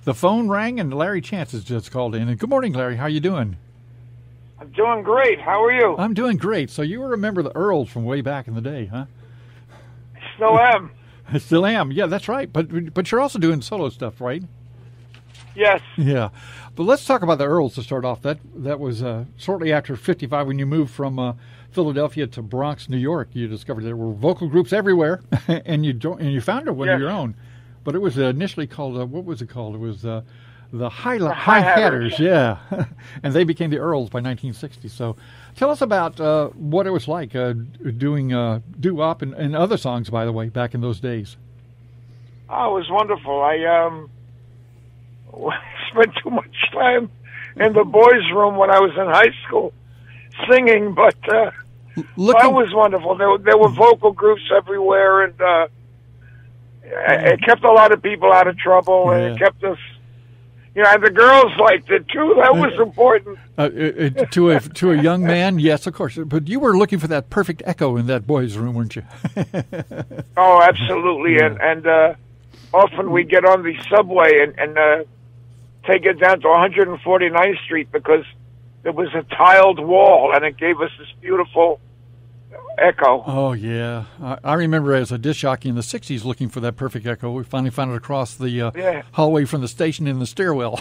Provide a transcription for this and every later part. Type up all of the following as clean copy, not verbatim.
The phone rang, and Larry Chance has just called in. And good morning, Larry. How you doing? I'm doing great. How are you? I'm doing great. So you remember the Earls from way back in the day, huh? Still am. I still am. Yeah, that's right. But you're also doing solo stuff, right? Yes. Yeah. But let's talk about the Earls to start off. That was shortly after 55 when you moved from Philadelphia to Bronx, New York. You discovered there were vocal groups everywhere, and you founded one of your own. But it was initially called, what was it called? It was the High Hatters, yeah. And they became the Earls by 1960. So tell us about what it was like doing doo-wop and other songs, by the way, back in those days. Oh, it was wonderful. I spent too much time in the boys' room when I was in high school singing, but that was wonderful. There were vocal groups everywhere, and it kept a lot of people out of trouble, and it kept us, and the girls liked it too. That was important. To a young man, yes, of course. But you were looking for that perfect echo in that boys' room, weren't you? Oh, absolutely. Yeah. And often we'd get on the subway and take it down to 149th Street because there was a tiled wall, and it gave us this beautiful echo. Oh, yeah. I remember as a disc jockey in the 60s looking for that perfect echo. We finally found it across the hallway from the station in the stairwell.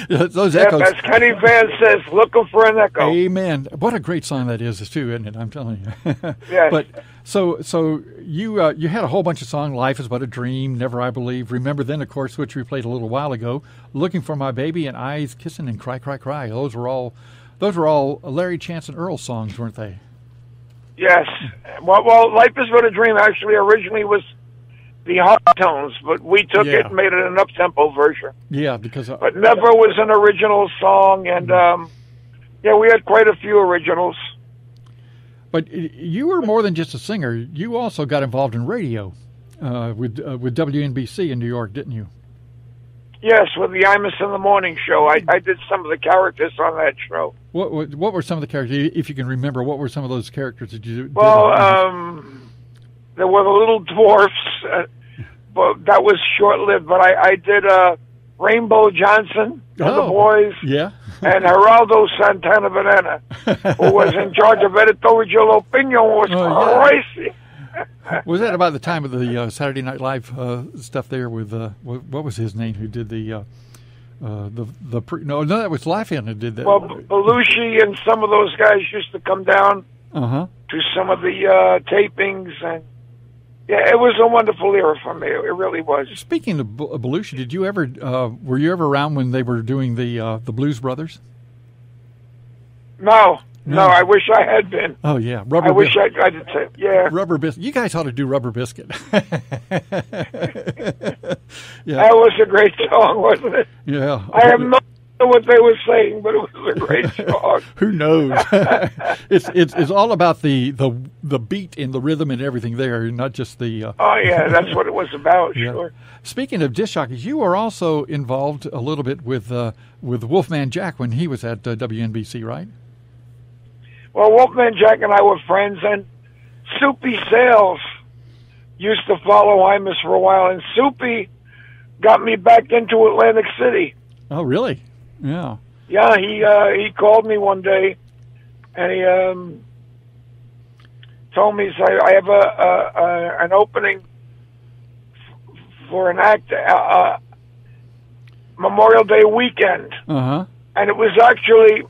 Those echoes. As Kenny Van says, looking for an echo. Amen. What a great song that is, too, isn't it? I'm telling you. Yes. But so you had a whole bunch of songs, Life is But a Dream, Never I Believe, Remember Then, of course, which we played a little while ago, Looking for My Baby, and Eyes Kissing and Cry, Cry, Cry. Those were all Larry Chance and Earl songs, weren't they? Yes. Well, Life is But a Dream actually originally was the hard tones, but we took it and made it an up-tempo version. Yeah, because... but Never was an original song, and we had quite a few originals. But you were more than just a singer. You also got involved in radio with WNBC in New York, didn't you? Yes, with the Imus in the Morning show. I did some of the characters on that show. What were some of the characters, if you can remember, what were some of those characters that you did? Well, there were the little dwarfs, but that was short-lived. But I did Rainbow Johnson and the boys, and Geraldo Santana Banana, who was in charge of editorial opinion, was crazy. Was that about the time of the Saturday Night Live stuff there with what was his name who did that was Lafayette who did that. Well, Belushi and some of those guys used to come down to some of the tapings, and it was a wonderful era for me. It really was. Speaking of Belushi, did you ever were you ever around when they were doing the Blues Brothers? No, I wish I had been. Oh, yeah. I wish I did say, Rubber Biscuit. You guys ought to do Rubber Biscuit. That was a great song, wasn't it? Yeah. I have no idea what they were saying, but it was a great song. Who knows? It's all about the beat and the rhythm and everything there, not just the... that's what it was about, sure. Speaking of disc jockeys, you were also involved a little bit with Wolfman Jack when he was at WNBC, right? Well, Wolfman Jack and I were friends, and Soupy Sales used to follow Imus for a while, and Soupy got me back into Atlantic City. Oh, really? Yeah. Yeah, he called me one day, and he told me, I have an opening for an act Memorial Day weekend. Uh-huh. And it was actually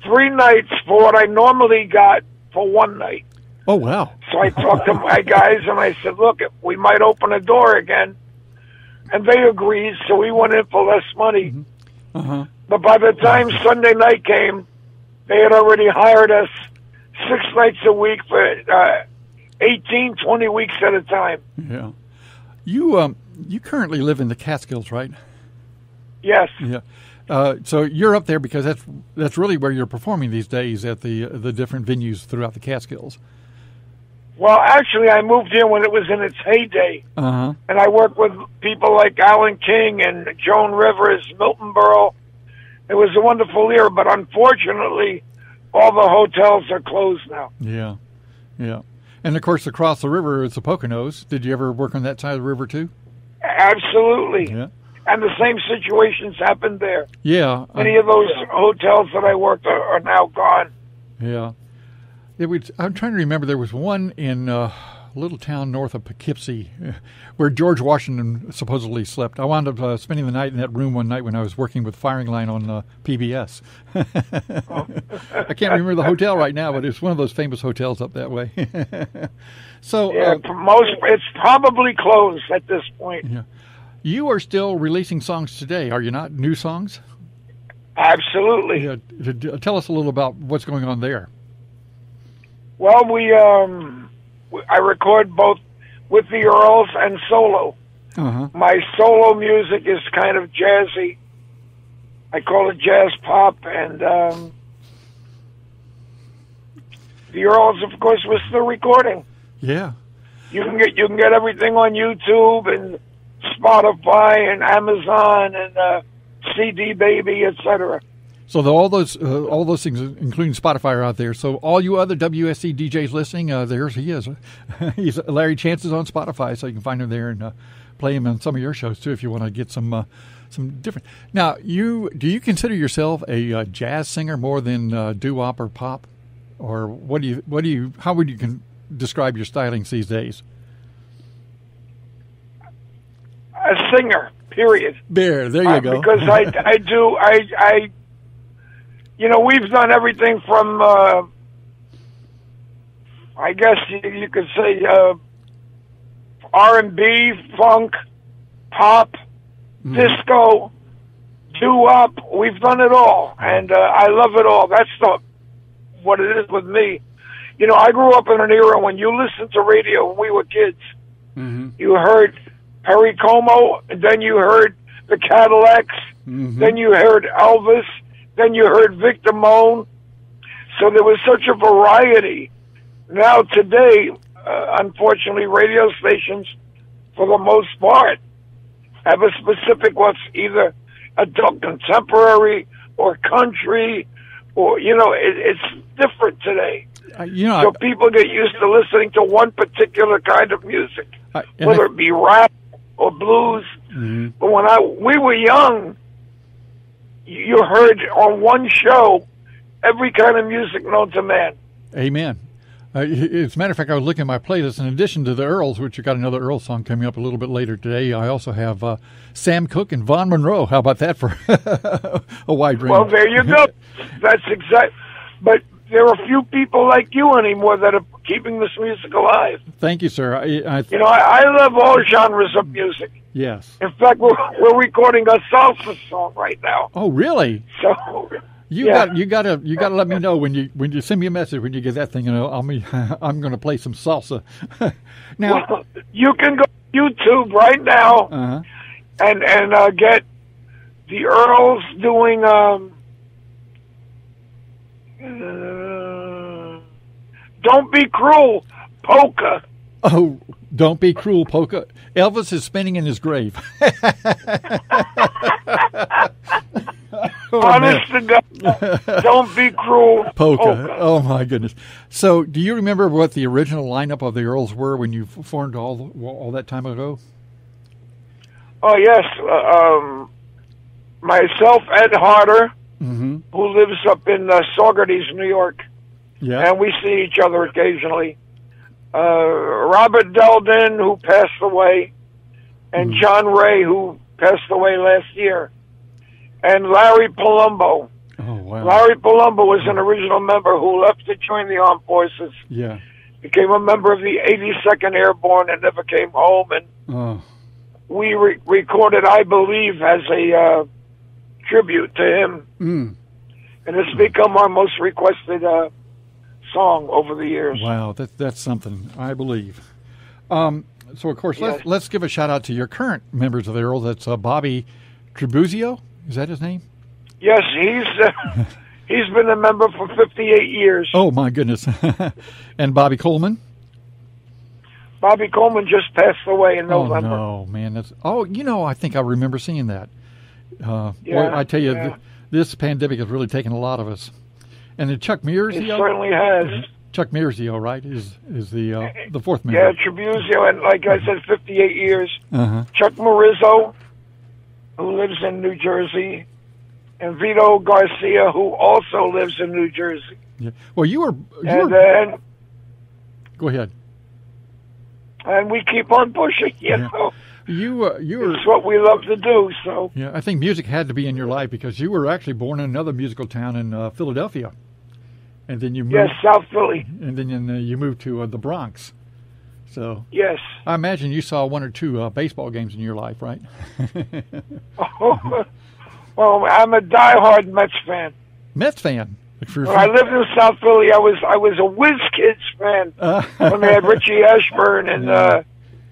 3 nights for what I normally got for 1 night. Oh, wow. So I talked to my guys, and I said, look, we might open a door again. And they agreed, so we went in for less money. Mm-hmm. Uh-huh. But by the time Sunday night came, they had already hired us 6 nights a week for 18, 20 weeks at a time. Yeah. You currently live in the Catskills, right? Yes. Yeah. So you're up there because that's really where you're performing these days at the different venues throughout the Catskills. Well, actually, I moved here when it was in its heyday. Uh-huh. And I worked with people like Alan King and Joan Rivers, Milton Berle. It was a wonderful era, but unfortunately, all the hotels are closed now. Yeah, yeah. And, of course, across the river is the Poconos. Did you ever work on that side of the river, too? Absolutely. Yeah. And the same situations happened there. Yeah. Many of those hotels that I worked are now gone. Yeah. I'm trying to remember. There was one in a little town north of Poughkeepsie where George Washington supposedly slept. I wound up spending the night in that room one night when I was working with Firing Line on PBS. I can't remember the hotel right now, but it's one of those famous hotels up that way. So yeah, it's probably closed at this point. Yeah. You are still releasing songs today, are you not? New songs? Absolutely. Yeah. Tell us a little about what's going on there. Well, I record both with the Earls and solo. Uh-huh. My solo music is kind of jazzy. I call it jazz pop, and the Earls, of course, was still recording. Yeah. You can get everything on YouTube and Spotify and Amazon and CD Baby, etc. So all those things, including Spotify, are out there. So all you other WSC DJs listening, there's he is. He's Larry Chance is on Spotify, so you can find him there and play him on some of your shows too if you want to get some different. Now, do you consider yourself a jazz singer more than doo-wop or pop, or how would you describe your stylings these days? A singer, period. There you go. Because I we've done everything from, I guess you could say, R&B, funk, pop, disco, doo-wop. We've done it all, and I love it all. That's what it is with me. I grew up in an era when you listened to radio when we were kids. Mm-hmm. You heard Perry Como, and then you heard the Cadillacs, then you heard Elvis, then you heard Victor Moan. So there was such a variety. Now today, unfortunately, radio stations, for the most part, have a specific what's either adult contemporary or country, or it's different today. So people get used to listening to one particular kind of music, whether it be rap or blues. Mm-hmm. But when we were young, you heard on one show every kind of music known to man. Amen. As a matter of fact, I was looking at my playlist. In addition to the Earls, which you got another Earls song coming up a little bit later today, I also have Sam Cooke and Vaughn Monroe. How about that for a wide range? Well, there you go. That's exact. But there are few people like you anymore that are keeping this music alive. Thank you, sir. I love all genres of music. Yes. In fact, we're recording a salsa song right now. Oh, really? So you gotta let me know when you send me a message when you get that thing, and I'm going to play some salsa. Now you can go to YouTube right now and get the Earls doing Don't Be Cruel polka. Oh, Don't Be Cruel polka. Elvis is spinning in his grave. Honest to God, Don't Be Cruel polka. Oh, my goodness. So, do you remember what the original lineup of the Earls were when you formed all that time ago? Oh, yes. Myself, Ed Harder, mm-hmm. who lives up in Saugerties, New York. Yeah. And we see each other occasionally. Robert Delden, who passed away, and John Ray, who passed away last year, and Larry Palumbo. Oh, wow. Larry Palumbo was an original member who left to join the armed forces. Yeah. Became a member of the 82nd Airborne and never came home. And we recorded, I believe, as a tribute to him. Mm. And it's become our most requested song over the years. Wow, that's something, I believe. So, of course, let's give a shout-out to your current members of the Earls. That's Bobby Tribuzio. Is that his name? Yes, he's been a member for 58 years. Oh, my goodness. And Bobby Coleman? Bobby Coleman just passed away in November. Oh, no, man. I think I remember seeing that. Boy, I tell you, this pandemic has really taken a lot of us. And then Chuck Mearsio? It certainly has. Chuck Mearsio, right, is the fourth member. Yeah, Tribuzio, and like I said, 58 years. Uh-huh. Chuck Marizzo, who lives in New Jersey, and Vito Garcia, who also lives in New Jersey. Yeah. Well, you were. Go ahead. And we keep on pushing, you know. You were. It's what we love to do. So. Yeah, I think music had to be in your life because you were actually born in another musical town in Philadelphia, and then you moved. Yes, South Philly. And then you moved to the Bronx. So. Yes. I imagine you saw one or two baseball games in your life, right? Well, I'm a diehard Mets fan. Mets fan. When I lived in South Philly, I was a WUSC Kids fan when they had Richie Ashburn and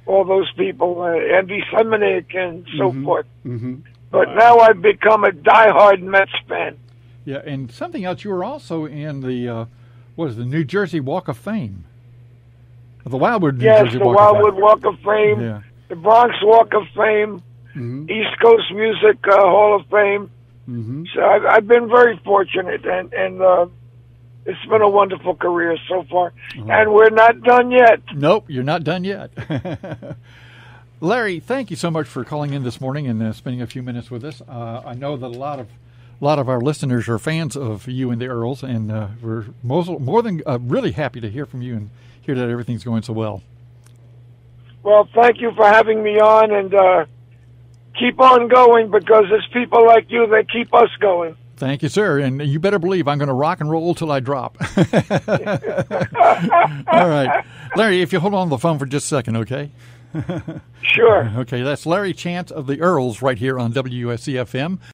all those people, Andy Semenick and so forth. Mm-hmm. But now I've become a diehard Mets fan. Yeah, and something else, you were also in the New Jersey Walk of Fame. The Wildwood New Jersey Walk of Fame. Yes, the Wildwood Walk of Fame, the Bronx Walk of Fame, East Coast Music Hall of Fame. Mm-hmm. So I've been very fortunate, and it's been a wonderful career so far. And we're not done yet. Nope, you're not done yet. Larry, thank you so much for calling in this morning and spending a few minutes with us. I know that a lot of our listeners are fans of you and the Earls, and we're more than really happy to hear from you and hear that everything's going so well. Well, thank you for having me on, and keep on going, because it's people like you that keep us going. Thank you, sir. And you better believe I'm going to rock and roll till I drop. All right. Larry, if you hold on the phone for just a second, okay? Sure. Okay, that's Larry Chance of the Earls right here on WUSC FM.